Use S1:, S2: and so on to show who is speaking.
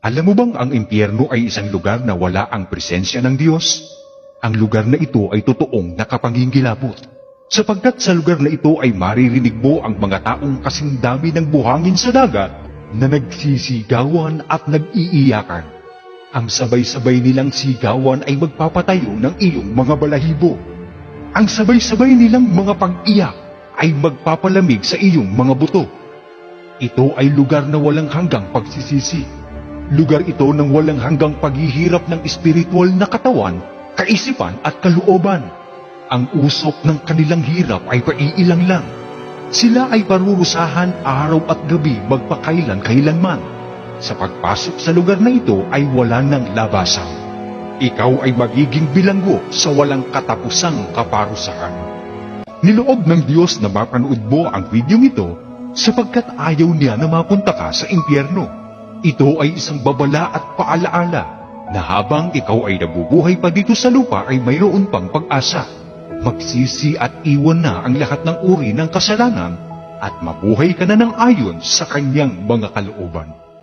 S1: Alam mo bang ang impyerno ay isang lugar na wala ang presensya ng Diyos? Ang lugar na ito ay totoong nakapangingilabot, sapagkat sa lugar na ito ay maririnig mo ang mga taong kasing dami ng buhangin sa dagat na nagsisigawan at nag-iiyakan. Ang sabay-sabay nilang sigawan ay magpapatayo ng iyong mga balahibo. Ang sabay-sabay nilang mga pag-iyak ay magpapalamig sa iyong mga buto. Ito ay lugar na walang hanggang pagsisisi. Lugar ito ng walang hanggang paghihirap ng espiritual na katawan, kaisipan at kalooban. Ang usok ng kanilang hirap ay paiilang lang. Sila ay parurusahan araw at gabi magpakailan-kailanman. Sa pagpasok sa lugar na ito ay wala ng labasan. Ikaw ay magiging bilanggo sa walang katapusang kaparusahan. Niloob ng Diyos na mapanood mo ang video ito sapagkat ayaw niya na mapunta ka sa impyerno. Ito ay isang babala at paalaala na habang ikaw ay nabubuhay pa dito sa lupa ay mayroon pang pag-asa. Magsisi at iwan na ang lahat ng uri ng kasalanan at mabuhay ka na ng ayon sa kanyang mga kalooban.